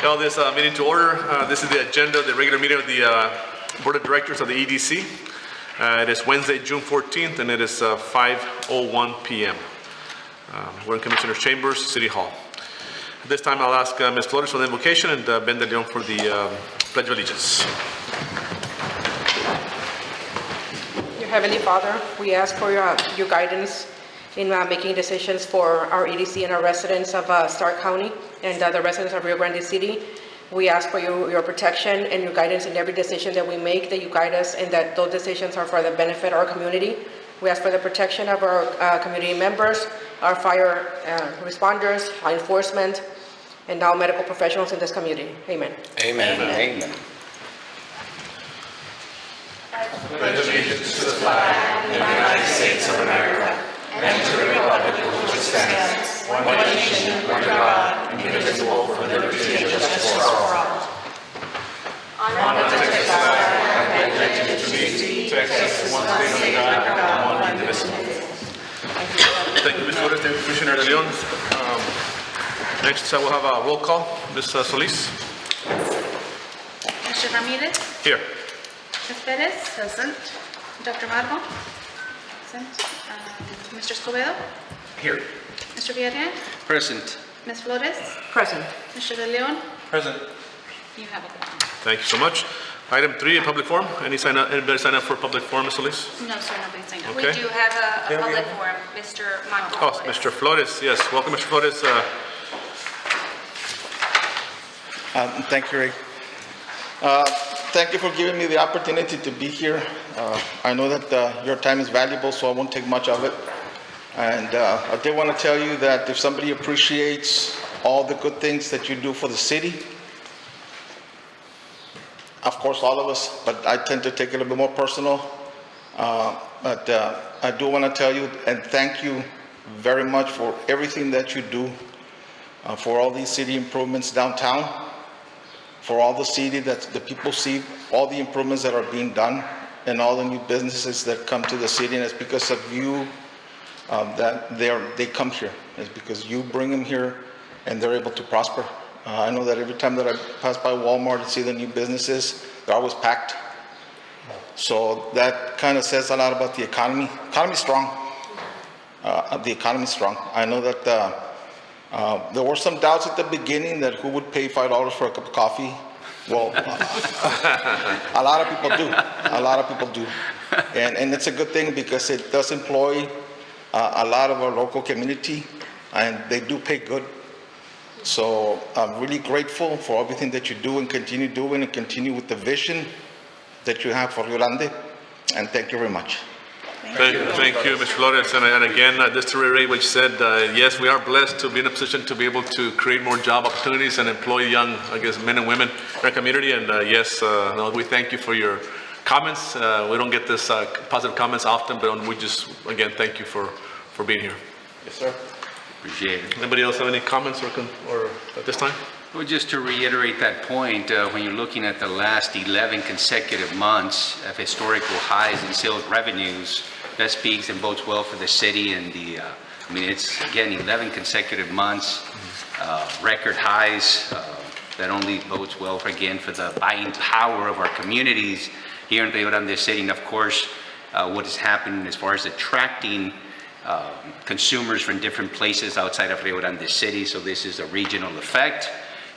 Call this meeting to order. This is the agenda, the regular meeting of the Board of Directors of the EDC. It is Wednesday, June 14th, and it is 5:01 p.m. We're in Commissioner's Chambers, City Hall. At this time, I'll ask Ms. Flores for the invocation and Ben de Leon for the Pledge of Allegiance. Your Heavenly Father, we ask for your guidance in making decisions for our EDC and our residents of Stark County and the residents of Rio Grande City. We ask for your protection and your guidance in every decision that we make, that you guide us, and that those decisions are for the benefit of our community. We ask for the protection of our community members, our fire responders, law enforcement, and now medical professionals in this community. Amen. Amen. Amen. Amen. Pledge allegiance to the flag of the United States of America and to the republic for which it stands, one nation, under God, indivisible, for liberty and justice for all. Honor to the flag and allegiance to Texas, one state under God, one indivisible. Thank you, Ms. Flores. Thank you, Commissioner de Leon. Next, we'll have a roll call. Ms. Solis. Mr. Ramirez? Here. Ms. Perez? Present. Dr. Marmo? Present. Mr. Escobedo? Here. Mr. Villarreal? Present. Ms. Flores? Present. Mr. De Leon? Present. You have a quorum. Thank you so much. Item 3, a public forum. Anybody sign up for a public forum, Ms. Solis? No, sir, nobody's signed up. Okay. We do have a public forum, Mr. Marco. Oh, Mr. Flores. Yes. Welcome, Mr. Flores. Thank you, Ray. Thank you for giving me the opportunity to be here. I know that your time is valuable, so I won't take much of it. And I did want to tell you that if somebody appreciates all the good things that you do for the city, of course, all of us, but I tend to take it a little bit more personal. But I do want to tell you and thank you very much for everything that you do, for all these city improvements downtown, for all the city that the people see, all the improvements that are being done, and all the new businesses that come to the city. And it's because of you that they come here. It's because you bring them here and they're able to prosper. I know that every time that I pass by Walmart and see the new businesses, they're always packed. So that kind of says a lot about the economy. Economy's strong. The economy's strong. I know that there were some doubts at the beginning that who would pay $5 for a cup of coffee. Well, a lot of people do. A lot of people do. And it's a good thing because it does employ a lot of our local community, and they do pay good. So I'm really grateful for everything that you do and continue doing and continue with the vision that you have for Rio Grande. And thank you very much. Thank you, Mr. Flores. And again, just to reiterate what you said, yes, we are blessed to be in a position to be able to create more job opportunities and employ young, men and women in our community. And yes, we thank you for your comments. We don't get this positive comments often, but we just, again, thank you for being here. Yes, sir. Appreciate it. Anybody else have any comments or at this time? Well, just to reiterate that point, when you're looking at the last 11 consecutive months of historical highs in sales revenues, that speaks and bodes well for the city. And it's again 11 consecutive months, record highs. That only bodes well for the buying power of our communities here in Rio Grande City. And of course, what is happening as far as attracting consumers from different places outside of Rio Grande City. So this is a regional effect,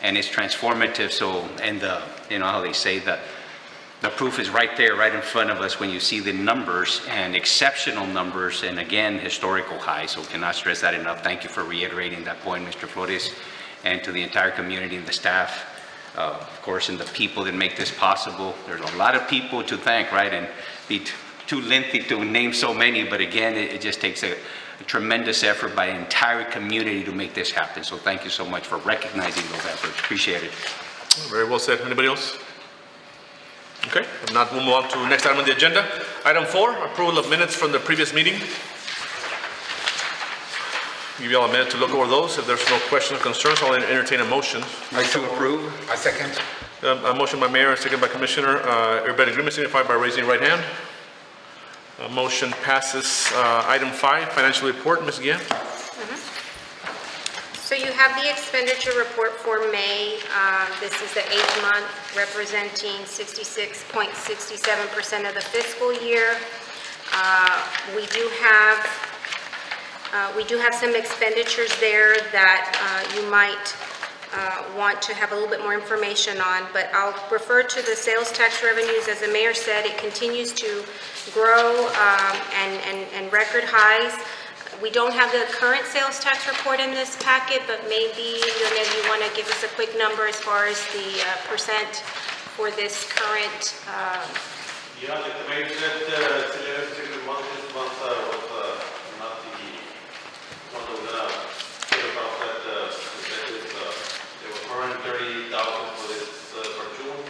and it's transformative. So, and how they say that the proof is right there, right in front of us when you see the numbers, and exceptional numbers, and again, historical highs. So cannot stress that enough. Thank you for reiterating that point, Mr. Flores, and to the entire community and the staff, of course, and the people that make this possible. There's a lot of people to thank, right? And be too lengthy to name so many, but again, it just takes a tremendous effort by the entire community to make this happen. So thank you so much for recognizing those efforts. Appreciate it. Very well said. Anybody else? Okay, if not, we'll move on to the next item on the agenda. Item 4, approval of minutes from the previous meeting. Give you all a minute to look over those. If there's no questions or concerns, I'll entertain a motion. Like to approve? I second. A motion by Mayor, second by Commissioner. Everybody agreement signify by raising your right hand. Motion passes. Item 5, financial report. Ms. Guillen. So you have the expenditure report for May. This is the 8th month, representing 66.67% of the fiscal year. We do have some expenditures there that you might want to have a little bit more information on, but I'll refer to the sales tax revenues. As the mayor said, it continues to grow and record highs. We don't have the current sales tax report in this packet, but maybe, Leonel, you want to give us a quick number as far as the percent for this current. Yeah, like the mayor said, it's 11 particular month. This month was not the one that was sort about that there were 430,000 for this for June.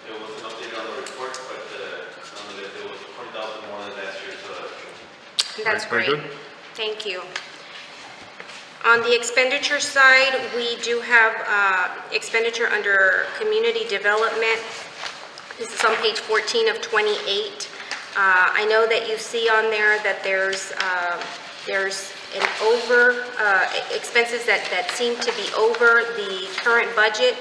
It wasn't updated on the report, but nonetheless, there was 20,000 more than last year's June. That's Very great. good. Thank you. On the expenditure side, we do have expenditure under community development. This is on page 14 of 28. I know that you see on there that there's an over, expenses that seem to be over the current budget.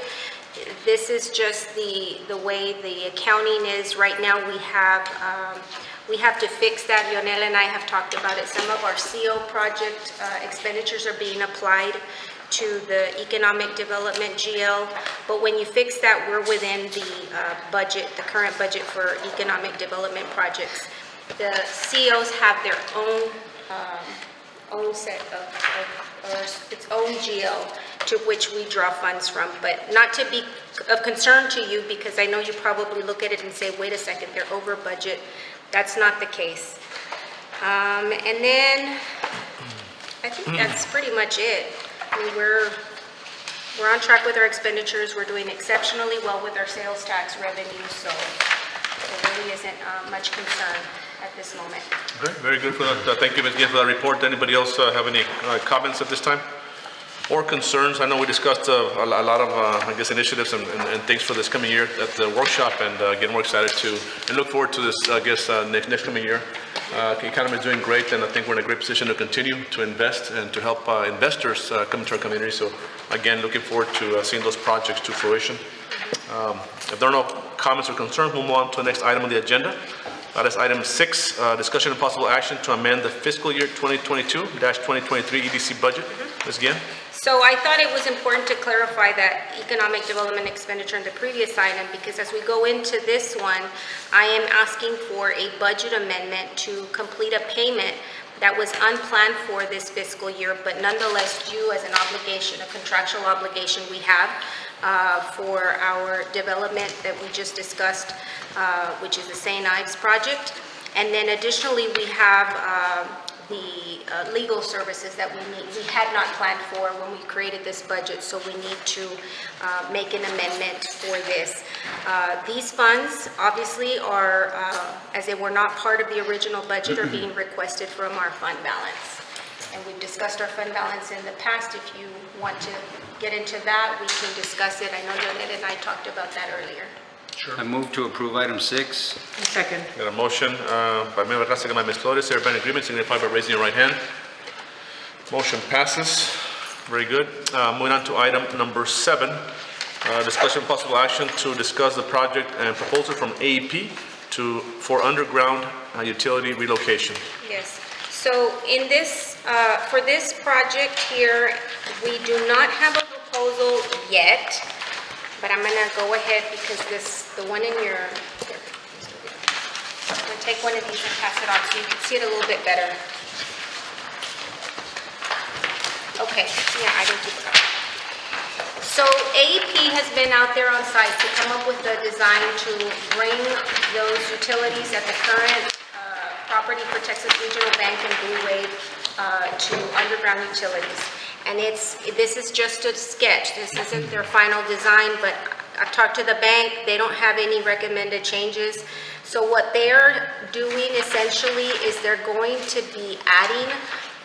This is just the way the accounting is right now. We have to fix that. Lionel and I have talked about it. Some of our CO project expenditures are being applied to the economic development GL, but when you fix that, we're within the budget, the current budget for economic development projects. The COs have their own set or its own GL to which we draw funds from, but not to be of concern to you, because I know you probably look at it and say, wait a second, they're over budget. That's not the case. And then I think that's pretty much it. I mean, we're on track with our expenditures. We're doing exceptionally well with our sales tax revenue, so there really isn't much concern at this moment. Okay, very good for that. Thank you, Ms. Guillen, for that report. Anybody else have any comments at this time or concerns? I know we discussed a lot of, I guess, initiatives and things for this coming year at the workshop, and again, we're excited to and look forward to this, I guess, next coming year. The economy is doing great, and I think we're in a great position to continue to invest and to help investors come into our community. So again, looking forward to seeing those projects to fruition. If there are no comments or concerns, we'll move on to the next item on the agenda. That is item 6, discussion and possible action to amend the fiscal year 2022-2023 EDC budget. Ms. Guillen? So I thought it was important to clarify that economic development expenditure in the previous item, because as we go into this one, I am asking for a budget amendment to complete a payment that was unplanned for this fiscal year, but nonetheless due as an obligation, a contractual obligation we have for our development that we just discussed, which is the St. Ives project. And then additionally, we have the legal services that we had not planned for when we created this budget, so we need to make an amendment for this. These funds obviously are, as they were not part of the original budget, are being requested from our fund balance. And we've discussed our fund balance in the past. If you want to get into that, we can discuss it. I know Leonel and I talked about that earlier. I move to approve item 6. Second. Got a motion by Member Garcia, second by Ms. Flores. Everybody in agreement, signify by raising your right hand. Motion passes. Very good. Moving on to item number 7, discussion of possible action to discuss the project and proposal from AEP for underground utility relocation. Yes. So in this, for this project here, we do not have a proposal yet, but I'm gonna go ahead because the one in your, here, I'm gonna take one of these and pass it on so you can see it a little bit better. Okay, yeah, I didn't keep it up. So AEP has been out there on site to come up with a design to bring those utilities at the current property for Texas Regional Bank and Blue Wave to underground utilities. And this is just a sketch. This isn't their final design, but I've talked to the bank. They don't have any recommended changes. So what they're doing essentially is they're going to be adding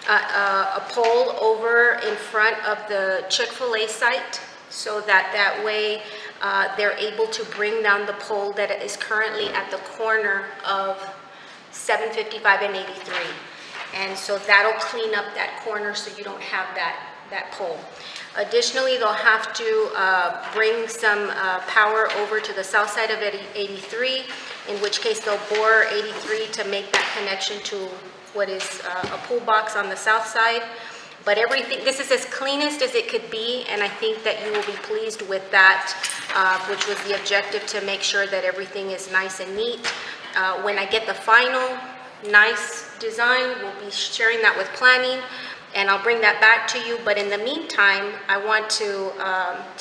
a pole over in front of the Chick-fil-A site, so that way they're able to bring down the pole that is currently at the corner of 755 and 83. And so that'll clean up that corner so you don't have that pole. Additionally, they'll have to bring some power over to the south side of 83, in which case they'll bore 83 to make that connection to what is a pool box on the south side. But everything, this is as cleanest as it could be, and I think that you will be pleased with that, which was the objective, to make sure that everything is nice and neat. When I get the final nice design, we'll be sharing that with planning, and I'll bring that back to you. But in the meantime, I want to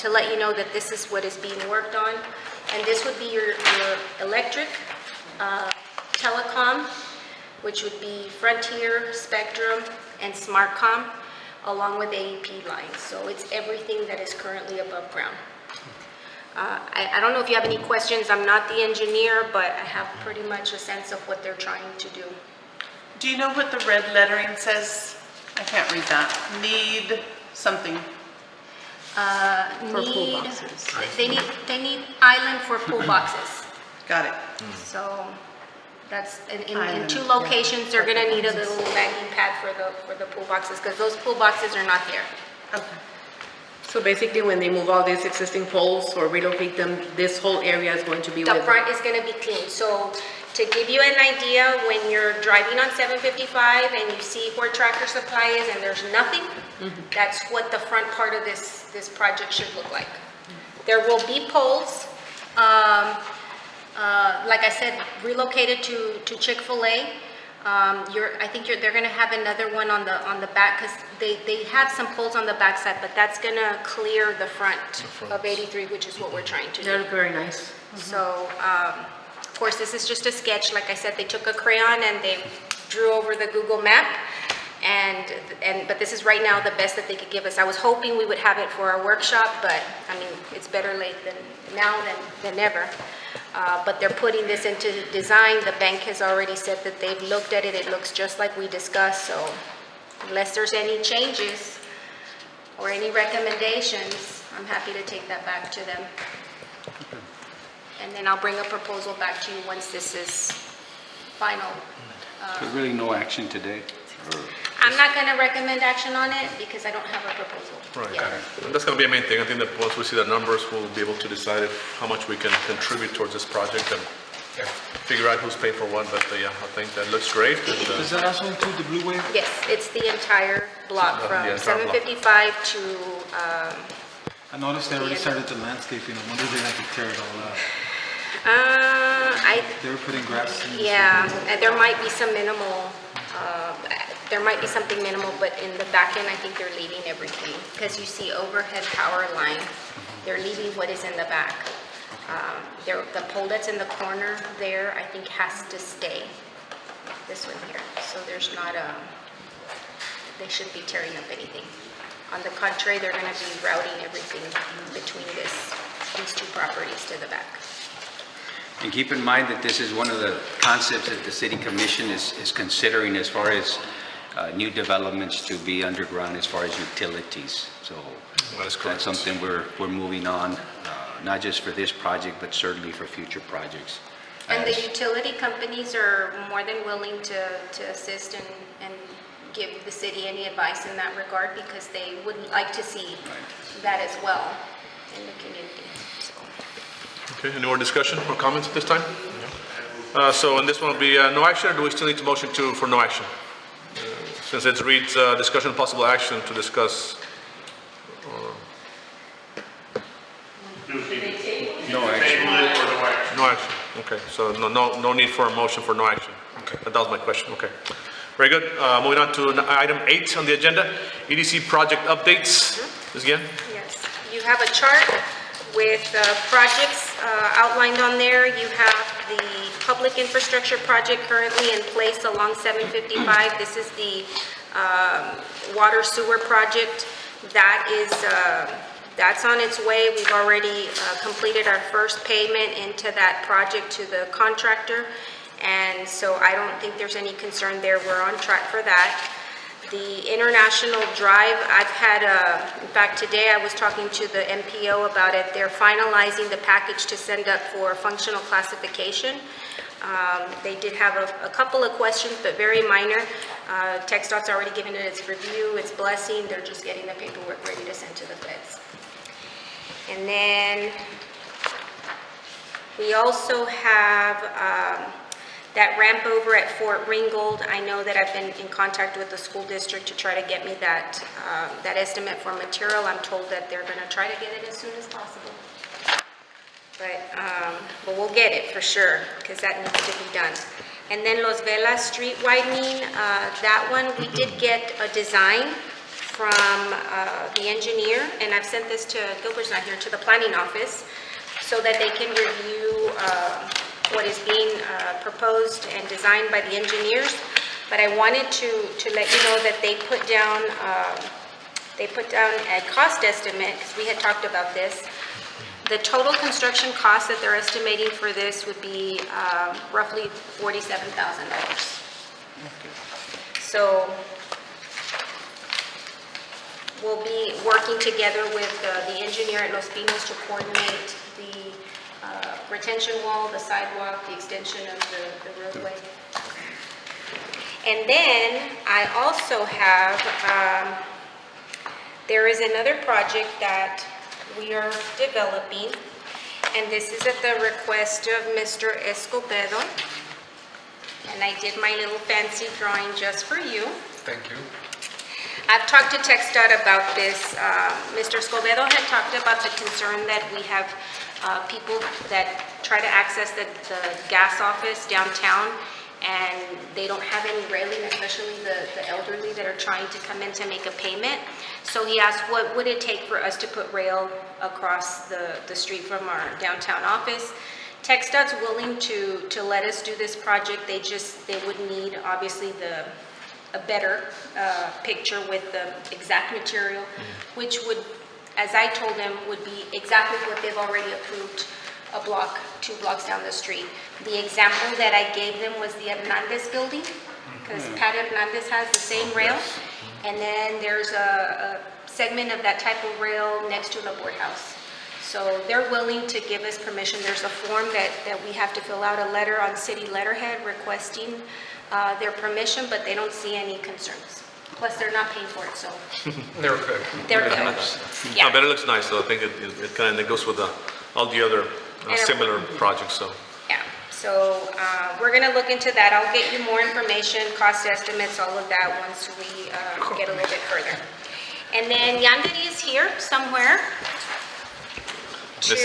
let you know that this is what is being worked on, and this would be your electric, telecom, which would be Frontier, Spectrum, and SmartCom, along with AEP lines. So it's everything that is currently above ground. I don't know if you have any questions. I'm not the engineer, but I have pretty much a sense of what they're trying to do. Do you know what the red lettering says? I can't read that. Need something. For pool Need, boxes. they need island for pool boxes. Got it. So that's, in Island, two yeah. locations, they're gonna need a little landing pad for the pool boxes, because those pool boxes are not there. Okay. So basically, when they move all these existing poles or relocate them, this whole area is going to be The with. front is gonna be clean. So to give you an idea, when you're driving on 755 and you see where Tractor Supply is and there's nothing, that's what the front part of this project should look like. There will be poles, like I said, relocated to Chick-fil-A. I think they're gonna have another one on the back, because they have some poles on the back side, but that's gonna clear the front of 83, which is what we're trying to do. They're very nice. So, of course, this is just a sketch. Like I said, they took a crayon and they drew over the Google map, but this is right now the best that they could give us. I was hoping we would have it for our workshop, but I mean, it's better late than never. But they're putting this into design. The bank has already said that they've looked at it. It looks just like we discussed. So unless there's any changes or any recommendations, I'm happy to take that back to them. And then I'll bring a proposal back to you once this is final. But really no action today? I'm not going to recommend action on it because I don't have a proposal Right. yet. And that's going to be a main thing. I think that once we see the numbers, we'll be able to decide how much we can contribute towards this project and figure out who's paying for what. But yeah, I think that looks great. And, Does that also include the Blue Wave? Yes, it's the entire block The from entire block. 755 to, I noticed they already started the landscaping. I wonder if they had to tear it all out. They were putting grass in. yeah, there might be some minimal, there might be something minimal, but in the back end, I think they're leaving everything. Because you see overhead power line, they're leaving what is in the back. The pole that's in the corner there, I think has to stay. This one here. So there's not they shouldn't be tearing up anything. On the contrary, they're gonna be routing everything between these two properties to the back. And keep in mind that this is one of the concepts that the city commission is considering as far as new developments to be underground as far as utilities. So That is correct. that's something we're moving on, not just for this project, but certainly for future projects. And the As- utility companies are more than willing to assist and give the city any advice in that regard, because they would like to see that as well in the community. So, Okay, any more discussion or comments at this time? So on this one will be no action, or do we still need to motion for no action? Since it reads discussion of possible action to discuss. No action. No action, okay, so no need for a motion for no action. Okay, that was my question, okay. Very good, moving on to item 8 on the agenda, EDC project updates. Ms. Guillen? yes, you have a chart with projects outlined on there. You have the public infrastructure project currently in place along 755. This is the water sewer project. That's on its way. We've already completed our first payment into that project to the contractor. And so I don't think there's any concern there. We're on track for that. The International Drive, I've had, in fact, today I was talking to the MPO about it. They're finalizing the package to send up for functional classification. They did have a couple of questions, but very minor. TxDOT's already given it its review, its blessing. They're just getting the paperwork ready to send to the feds. And then we also have that ramp over at Fort Ringgold. I know that I've been in contact with the school district to try to get me that estimate for material. I'm told that they're gonna try to get it as soon as possible. But we'll get it for sure, because that needs to be done. And then Los Velas street widening, that one, we did get a design from the engineer, and I've sent this to, Gilbert's not here, to the planning office, so that they can review what is being proposed and designed by the engineers. But I wanted to let you know that they put down a cost estimate, because we had talked about this. The total construction cost that they're estimating for this would be roughly $47,000. So we'll be working together with the engineer at Los Pinos to coordinate the retention wall, the sidewalk, the extension of the roadway. And then I also have, there is another project that we are developing, and this is at the request of Mr. Escobedo. And I did my little fancy drawing just for you. Thank you. I've talked to TxDOT about this. Mr. Escobedo had talked about the concern that we have people that try to access the gas office downtown, and they don't have any railing, especially the elderly that are trying to come in to make a payment. So he asked, what would it take for us to put rail across the street from our downtown office? TxDOT's willing to let us do this project. They would need, obviously, a better picture with the exact material, which would, as I told them, would be exactly what they've already approved a block, 2 blocks down the street. The example that I gave them was the Hernandez building, because Pat Hernandez has the same rail. And then there's a segment of that type of rail next to the boardhouse. So they're willing to give us permission. There's a form that we have to fill out, a letter on city letterhead requesting their permission, but they don't see any concerns. Plus, they're not paying for it, so They're good. they're good. No, Yeah. but it looks nice, so I think it kind of goes with all the other similar projects, so. Yeah, so we're gonna look into that. I'll get you more information, cost estimates, all of that once we get a little bit further. And then Yandere is here somewhere to,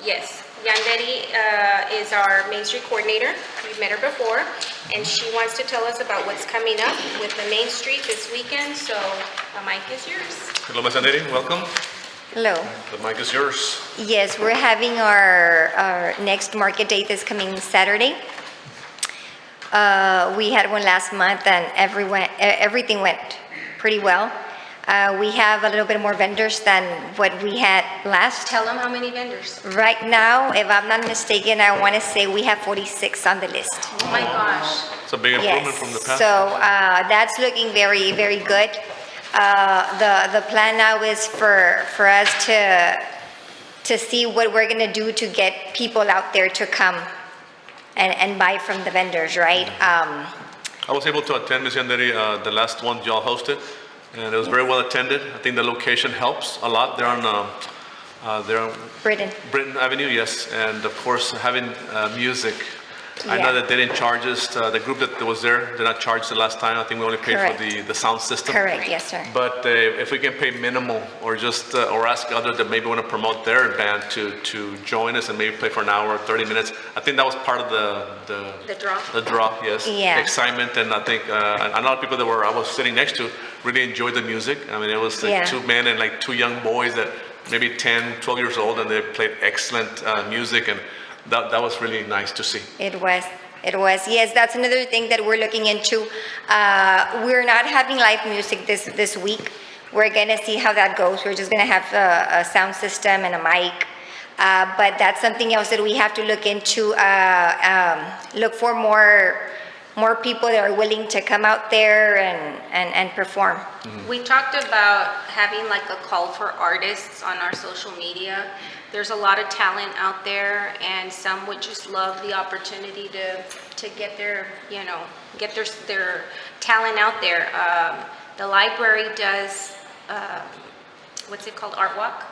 yes, Yandere is our Main Street coordinator. We've met her before, and she wants to tell us about what's coming up with the Main Street this weekend, so the mic is yours. Hello, Ms. Anderi, welcome. Hello. The mic is yours. Yes, we're having our next market date this coming Saturday. We had one last month and everything went pretty well. We have a little bit more vendors than what we had last. Tell them how many vendors. Right now, if I'm not mistaken, I want to say we have 46 on the list. Oh my gosh. It's a big improvement Yes, from the past. so that's looking very, very good. The plan now is for us to see what we're gonna do to get people out there to come and buy from the vendors, right? I was able to attend, Ms. Yandere, the last one y'all hosted, and it was very well attended. I think the location helps a lot. They're on Britain. Britton Avenue, yes, and of course, having music. I know Yeah. that they didn't charge us, the group that was there did not charge the last time. I think we only paid for Correct. the sound system. Correct, yes, sir. But if we can pay minimal, or just, or ask others that maybe want to promote their band to join us and maybe play for an hour, 30 minutes, I think that was part of The draw. the draw, yes. Yeah. Excitement, and I think a lot of people that I was sitting next to really enjoyed the music. I mean, it was like Yeah. 2 men and like 2 young boys that maybe 10, 12 years old, and they played excellent music, and that was really nice to see. It was. Yes, that's another thing that we're looking into. We're not having live music this week. We're gonna see how that goes. We're just gonna have a sound system and a mic. But that's something else that we have to look into, look for more more people that are willing to come out there and perform. We talked about having like a call for artists on our social media. There's a lot of talent out there, and some would just love the opportunity to get their, get their talent out there. The library does, what's it called, Art Walk?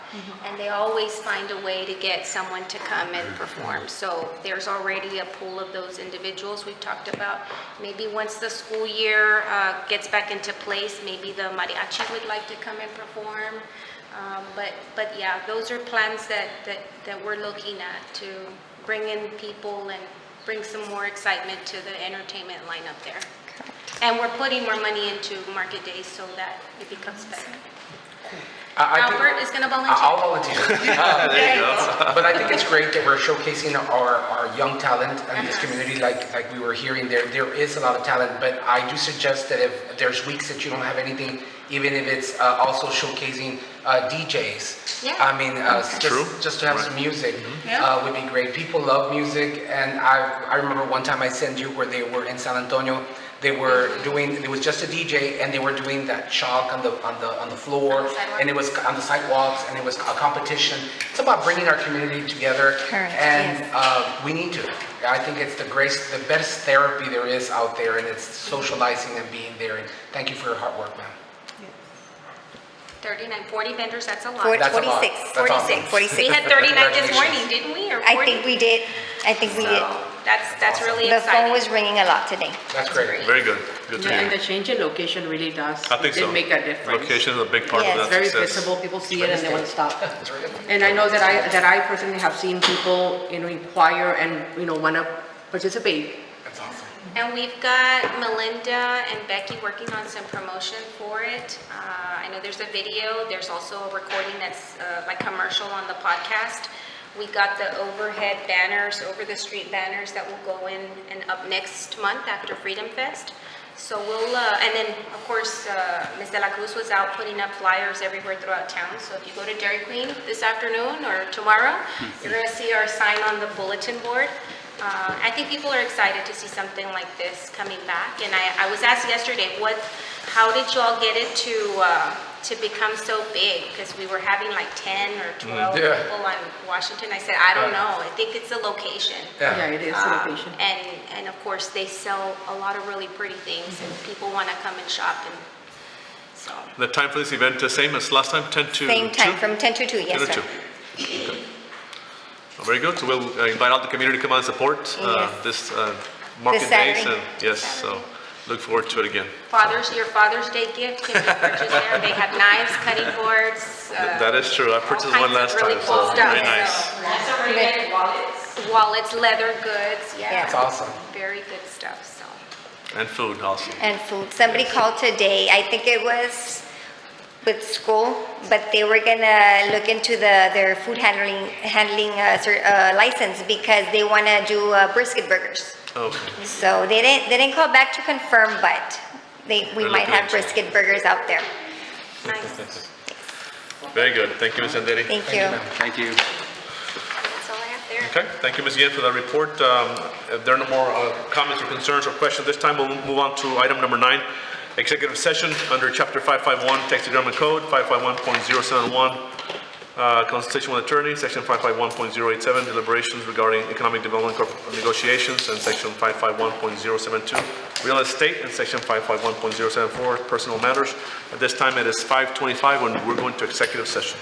And they always find a way to get someone to come and perform. So there's already a pool of those individuals we've talked about. Maybe once the school year gets back into place, maybe the mariachi would like to come and perform. But yeah, those are plans that we're looking at to bring in people and bring some more excitement to the entertainment lineup there. And we're putting more money into market days so that it becomes better. Albert is going to volunteer. I'll volunteer. But I think it's great that we're showcasing our young talent in this community, like we were hearing there. There is a lot of talent, but I do suggest that if there's weeks that you don't have anything, even if it's also showcasing DJs. Yeah. I mean, just to have some music would be great. People love music, and I remember one time I sent you where they were in San Antonio. They were doing, it was just a DJ, and they were doing that chalk on the floor, and it was on the sidewalks, and it was a competition. It's about bringing our community together, and we need to. I think it's the best therapy there is out there, and it's socializing and being there. And thank you for your hard work, ma'am. 39, 40 vendors, that's a lot. 46. That's a lot. That's 46. awesome. 46. We had 39 this Congratulations. morning, didn't we? Or 40? I think we did. That's really The exciting. phone was ringing a lot today. That's great. Very good. Good to Yeah, and hear. the change in location really does. I think did so. make a difference. Location is a big part Yes. of It's that very success. visible, people see it and they won't stop. And I know that I personally have seen people, inquire and, want to participate. That's awesome. And we've got Melinda and Becky working on some promotion for it. I know there's a video, there's also a recording that's like commercial on the podcast. We got the overhead banners, over the street banners that will go in and up next month after Freedom Fest. So we'll, and then of course, Ms. De La Cruz was out putting up flyers everywhere throughout town. So if you go to Dairy Queen this afternoon or tomorrow, you're gonna see our sign on the bulletin board. I think people are excited to see something like this coming back. And I was asked yesterday, how did you all get it to become so big? Because we were having like 10 or 12 people on Washington. I said, I don't know. I think it's the location. Yeah, it is the location. And of course, they sell a lot of really pretty things, and people want to come and shop. And so The time for this event, same as last time, 10 to Same time, 2? from 10 to 2, 10 yes, to sir. 2. Okay. Well, very good. So we'll invite all the community to come out and support Yes. this market This days. Saturday. And yes, so look forward to it again. your Father's Day gift can be purchased there. They have knives, cutting boards. That is true. I purchased one last really time, cool so stuff. very nice. Wallets, leather goods. Yeah. That's awesome. Very good stuff. So. And food also. And food. Somebody called today, I think it was with school, but they were gonna look into their food handling license because they wanna do brisket burgers. Okay. So they didn't call back to confirm, but we They're might looking have into it. brisket burgers out there. Nice. Very good. Thank you, Ms. Anderi. Thank you. Thank you. That's all I have there. Okay, thank you, Ms. Yen, for that report. If there are no more comments or concerns or questions this time, we'll move on to item number 9, executive session under Chapter 551, Texas Government Code, 551.071, consultation with attorney, Section 551.087, deliberations regarding economic development negotiations, and Section 551.072, real estate, and Section 551.074, personal matters. At this time, it is 5:25 when we're going to executive session.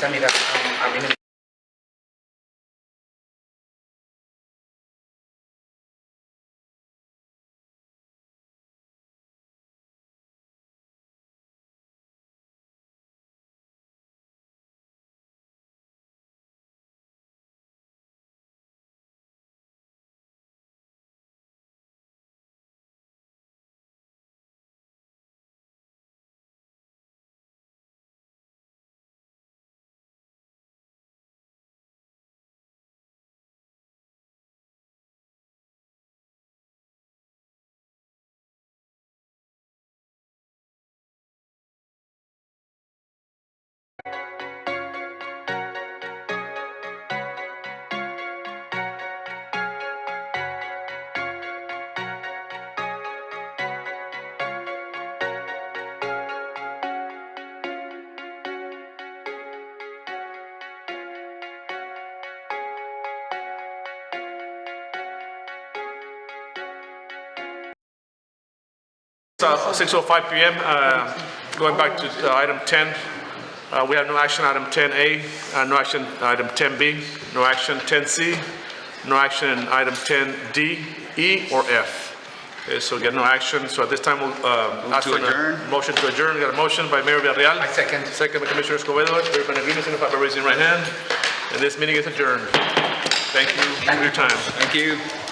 send me that. I'm in. It's 6:05 p.m. Going back to item 10, we have no action item 10A, no action item 10B, no action 10C, no action item 10D, E, or F. Okay, so get no action. So at this time, we'll ask for a motion to adjourn. We got a motion by Mayor Villarreal. I second. Second by Commissioner Escobedo. Everybody in agreement, signify by raising your right hand. And this meeting is adjourned. Thank you for your time. Thank you.